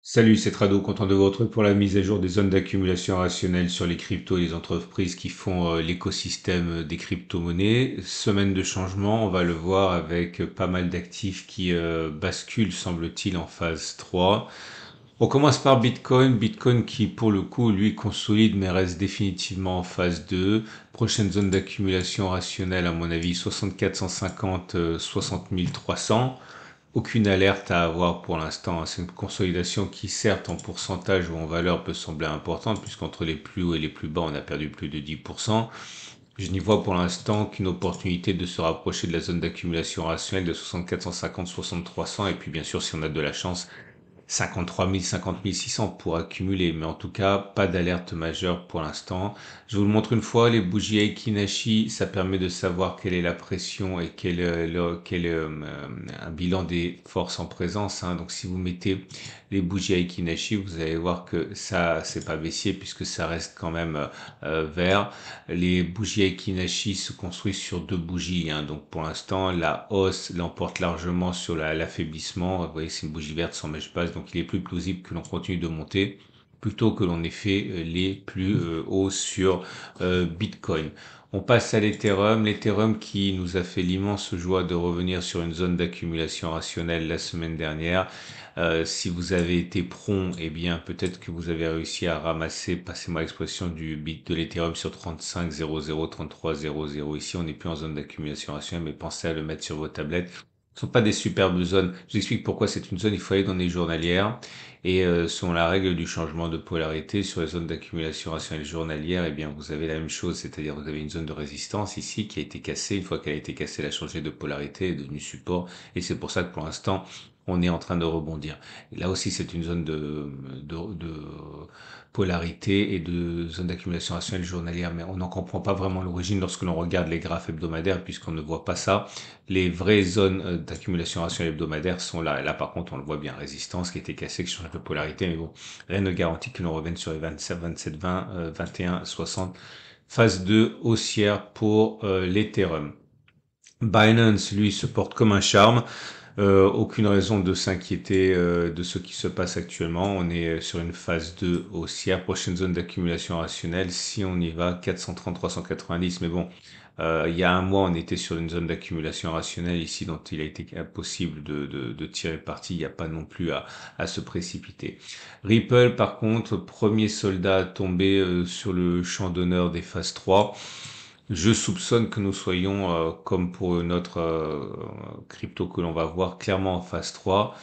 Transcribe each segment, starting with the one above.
Salut, c'est Trado, content de vous retrouver pour la mise à jour des zones d'accumulation rationnelle sur les cryptos et les entreprises qui font l'écosystème des crypto-monnaies. Semaine de changement, on va le voir avec pas mal d'actifs qui basculent, semble-t-il, en phase 3. On commence par Bitcoin. Bitcoin qui, pour le coup, lui, consolide mais reste définitivement en phase 2. Prochaine zone d'accumulation rationnelle, à mon avis, 64 150, 60 300. Aucune alerte à avoir pour l'instant. C'est une consolidation qui, certes, en pourcentage ou en valeur, peut sembler importante, puisqu'entre les plus hauts et les plus bas, on a perdu plus de 10%. Je n'y vois pour l'instant qu'une opportunité de se rapprocher de la zone d'accumulation rationnelle de 64 150, 60 300. Et puis, bien sûr, si on a de la chance, 53 000, 50 600 pour accumuler, mais en tout cas, pas d'alerte majeure pour l'instant. Je vous le montre une fois, les bougies Aiki-Nashi, ça permet de savoir quelle est la pression et quel est un bilan des forces en présence, hein. Donc si vous mettez les bougies Aiki-Nashi, vous allez voir que ça, c'est pas baissier puisque ça reste quand même vert. Les bougies Aiki-Nashi se construisent sur deux bougies, hein. Donc pour l'instant, la hausse l'emporte largement sur l'affaiblissement. Vous voyez, c'est une bougie verte sans mèche basse, donc il est plus plausible que l'on continue de monter plutôt que l'on ait fait les plus hauts sur Bitcoin. On passe à l'Ethereum. L'Ethereum qui nous a fait l'immense joie de revenir sur une zone d'accumulation rationnelle la semaine dernière. Si vous avez été prompt, eh bien peut-être que vous avez réussi à ramasser, passez-moi l'expression, du bit de l'Ethereum sur 35,00, 33,00. Ici, on n'est plus en zone d'accumulation rationnelle, mais pensez à le mettre sur vos tablettes. Ce ne sont pas des superbes zones. Je vous explique pourquoi c'est une zone. Il faut aller dans les journalières. Et selon la règle du changement de polarité sur les zones d'accumulation rationnelle journalière, eh bien vous avez la même chose, c'est-à-dire vous avez une zone de résistance ici qui a été cassée. Une fois qu'elle a été cassée, elle a changé de polarité, est devenue support. Et c'est pour ça que pour l'instant, on est en train de rebondir. Et là aussi, c'est une zone de polarité et de zone d'accumulation rationnelle journalière, mais on n'en comprend pas vraiment l'origine lorsque l'on regarde les graphes hebdomadaires, puisqu'on ne voit pas ça. Les vraies zones d'accumulation rationnelle hebdomadaire sont là. Et là, par contre, on le voit bien, résistance qui a été cassée, qui change de polarité, mais bon, rien ne garantit que l'on revienne sur les 27, 27, 20, 21, 60. Phase 2 haussière pour l'Ethereum. Binance, lui, se porte comme un charme. Aucune raison de s'inquiéter de ce qui se passe actuellement. On est sur une phase 2 haussière, prochaine zone d'accumulation rationnelle. Si on y va, 430, 390. Mais bon, il y a un mois, on était sur une zone d'accumulation rationnelle ici dont il a été impossible de tirer parti. Il n'y a pas non plus à se précipiter. Ripple, par contre, premier soldat à tomber sur le champ d'honneur des phases 3. Je soupçonne que nous soyons, comme pour notre crypto que l'on va voir, clairement en phase 3.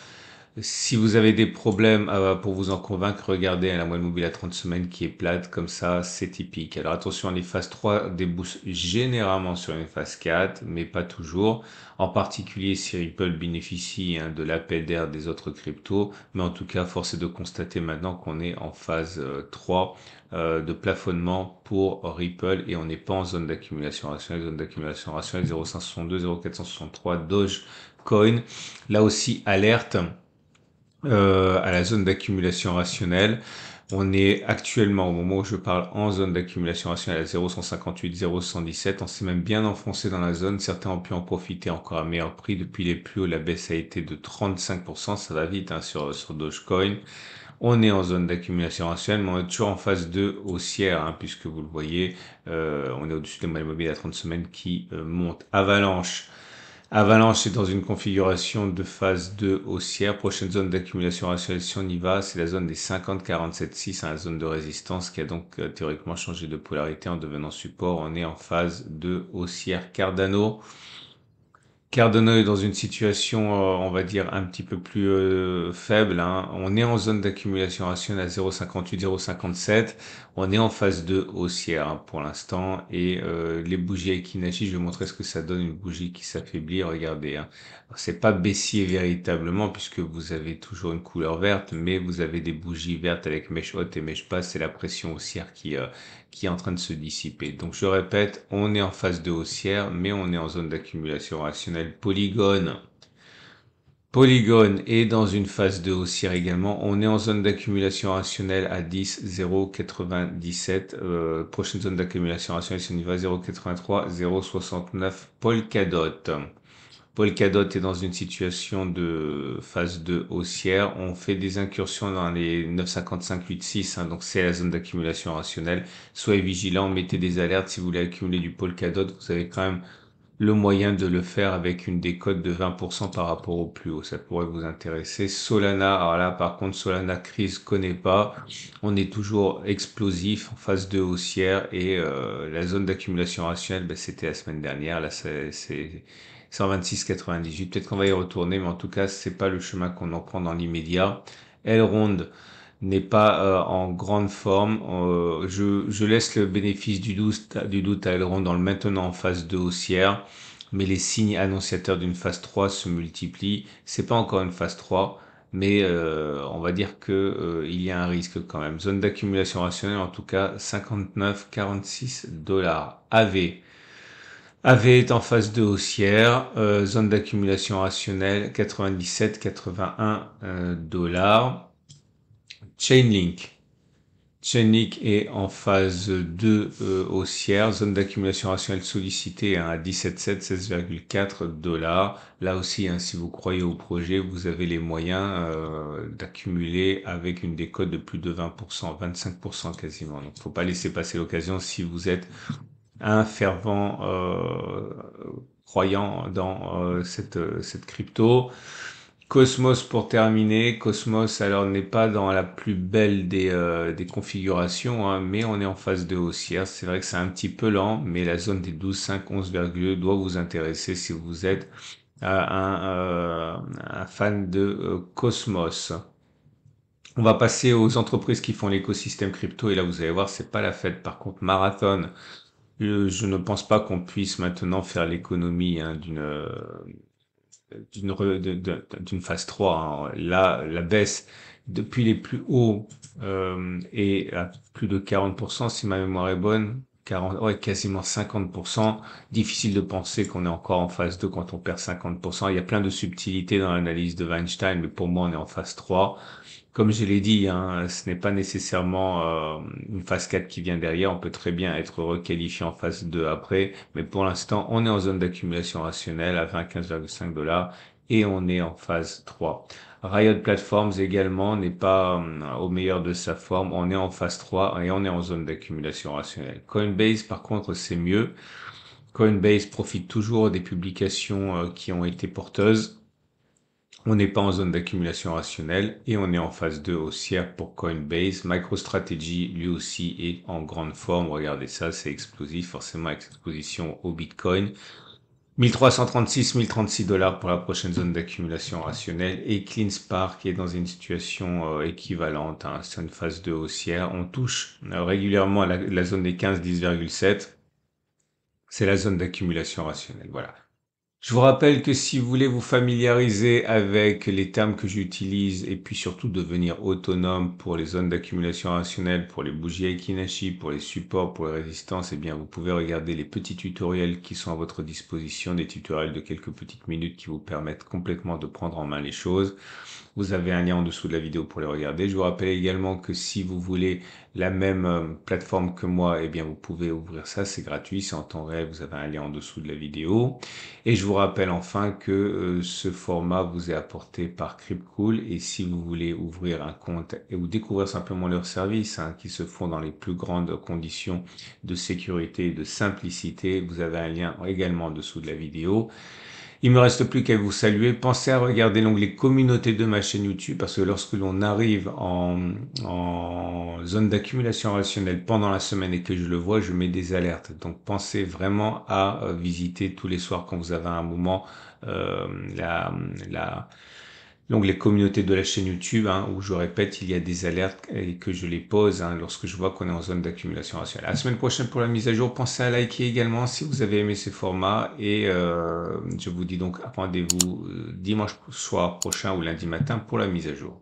Si vous avez des problèmes pour vous en convaincre, regardez la moyenne mobile à 30 semaines qui est plate, comme ça, c'est typique. Alors attention, les phases 3 débouchent généralement sur une phase 4, mais pas toujours. En particulier si Ripple bénéficie de l'appel d'air des autres cryptos. Mais en tout cas, force est de constater maintenant qu'on est en phase 3 de plafonnement pour Ripple et on n'est pas en zone d'accumulation rationnelle. Zone d'accumulation rationnelle 0,562, 0,463 Dogecoin. Là aussi, alerte à la zone d'accumulation rationnelle. On est actuellement, au moment où je parle, en zone d'accumulation rationnelle à 0,158, 0,117. On s'est même bien enfoncé dans la zone. Certains ont pu en profiter encore à meilleur prix. Depuis les plus hauts, la baisse a été de 35%. Ça va vite sur Dogecoin. On est en zone d'accumulation rationnelle, mais on est toujours en phase 2 haussière, puisque vous le voyez, on est au-dessus des moyennes mobiles à 30 semaines qui montent. Avalanche. Avalanche est dans une configuration de phase 2 haussière. Prochaine zone d'accumulation rationnelle, si on y va, c'est la zone des 50, 47, 6, la zone de résistance qui a donc théoriquement changé de polarité en devenant support. On est en phase 2 haussière. Cardano est dans une situation, on va dire, un petit peu plus faible, hein. On est en zone d'accumulation rationnelle à 0,58, 0,57. On est en phase 2 haussière pour l'instant. Et les bougies Aiki-Nashi, je vais vous montrer ce que ça donne, une bougie qui s'affaiblit. Regardez, hein. C'est pas baissier véritablement puisque vous avez toujours une couleur verte, mais vous avez des bougies vertes avec mèche haute et mèche basse. C'est la pression haussière qui est en train de se dissiper. Donc je répète, on est en phase de haussière, mais on est en zone d'accumulation rationnelle. Polygon est dans une phase de haussière également. On est en zone d'accumulation rationnelle à 10, 0,97. Prochaine zone d'accumulation rationnelle, si on y va, 0,83, 0,69. Polkadot. Polkadot est dans une situation de phase 2 haussière. On fait des incursions dans les 9,5586, hein, donc c'est la zone d'accumulation rationnelle. Soyez vigilants, mettez des alertes si vous voulez accumuler du Polkadot. Vous avez quand même le moyen de le faire avec une décote de 20% par rapport au plus haut. Ça pourrait vous intéresser. Solana, alors là, par contre, Solana crise connaît pas. On est toujours explosif en phase 2 haussière et la zone d'accumulation rationnelle, ben, c'était la semaine dernière. Là, c'est 126,98. Peut-être qu'on va y retourner, mais en tout cas, c'est pas le chemin qu'on en prend dans l'immédiat. Elrond n'est pas en grande forme. Je laisse le bénéfice du doute à Elrond dans le maintenant en phase 2 haussière, mais les signes annonciateurs d'une phase 3 se multiplient. C'est pas encore une phase 3, mais on va dire que il y a un risque quand même. Zone d'accumulation rationnelle, en tout cas 59,46 dollars. AV. AV est en phase 2 haussière, zone d'accumulation rationnelle 97,81 dollars. Chainlink. Chainlink est en phase 2 haussière, zone d'accumulation rationnelle sollicitée à 17,7, 16,4 dollars. Là aussi, hein, si vous croyez au projet, vous avez les moyens d'accumuler avec une décote de plus de 20%, 25% quasiment. Donc, faut pas laisser passer l'occasion si vous êtes un fervent croyant dans cette crypto. Cosmos pour terminer. Cosmos alors n'est pas dans la plus belle des configurations, hein, mais on est en phase de haussière. C'est vrai que c'est un petit peu lent, mais la zone des 12, 5, 11,2 doit vous intéresser si vous êtes un fan de Cosmos. On va passer aux entreprises qui font l'écosystème crypto et là vous allez voir c'est pas la fête. Par contre Marathon, je ne pense pas qu'on puisse maintenant faire l'économie hein, d'une phase 3. Hein. Là, la baisse depuis les plus hauts est à plus de 40%, si ma mémoire est bonne. 40, ouais, quasiment 50%. Difficile de penser qu'on est encore en phase 2 quand on perd 50%. Il y a plein de subtilités dans l'analyse de Weinstein, mais pour moi, on est en phase 3. Comme je l'ai dit, hein, ce n'est pas nécessairement une phase 4 qui vient derrière. On peut très bien être requalifié en phase 2 après. Mais pour l'instant, on est en zone d'accumulation rationnelle à 25,5 dollars et on est en phase 3. Riot Platforms également n'est pas au meilleur de sa forme. On est en phase 3 et on est en zone d'accumulation rationnelle. Coinbase, par contre, c'est mieux. Coinbase profite toujours des publications qui ont été porteuses. On n'est pas en zone d'accumulation rationnelle et on est en phase 2 haussière pour Coinbase. MicroStrategy, lui aussi, est en grande forme. Regardez ça, c'est explosif, forcément avec exposition au Bitcoin. 1336, 1036 dollars pour la prochaine zone d'accumulation rationnelle et CleanSpark est dans une situation équivalente, hein, c'est une phase 2 haussière. On touche régulièrement la zone des 15, 10,7. C'est la zone d'accumulation rationnelle. Voilà. Je vous rappelle que si vous voulez vous familiariser avec les termes que j'utilise et puis surtout devenir autonome pour les zones d'accumulation rationnelle, pour les bougies Aiki-Nashi, pour les supports, pour les résistances, eh bien vous pouvez regarder les petits tutoriels qui sont à votre disposition, des tutoriels de quelques petites minutes qui vous permettent complètement de prendre en main les choses. Vous avez un lien en dessous de la vidéo pour les regarder. Je vous rappelle également que si vous voulez la même plateforme que moi, eh bien vous pouvez ouvrir ça, c'est gratuit, c'est en temps réel, vous avez un lien en dessous de la vidéo. Et je vous rappelle enfin que ce format vous est apporté par Cryptcool et si vous voulez ouvrir un compte ou découvrir simplement leurs services hein, qui se font dans les plus grandes conditions de sécurité et de simplicité, vous avez un lien également en dessous de la vidéo. Il me reste plus qu'à vous saluer. Pensez à regarder l'onglet communauté de ma chaîne YouTube parce que lorsque l'on arrive en zone d'accumulation rationnelle pendant la semaine et que je le vois, je mets des alertes. Donc pensez vraiment à visiter tous les soirs quand vous avez un moment l'onglet communauté de la chaîne YouTube hein, où je répète il y a des alertes et que je les pose hein, lorsque je vois qu'on est en zone d'accumulation rationnelle. À la semaine prochaine pour la mise à jour. Pensez à liker également si vous avez aimé ces formats et je vous dis donc rendez-vous dimanche soir prochain ou lundi matin pour la mise à jour.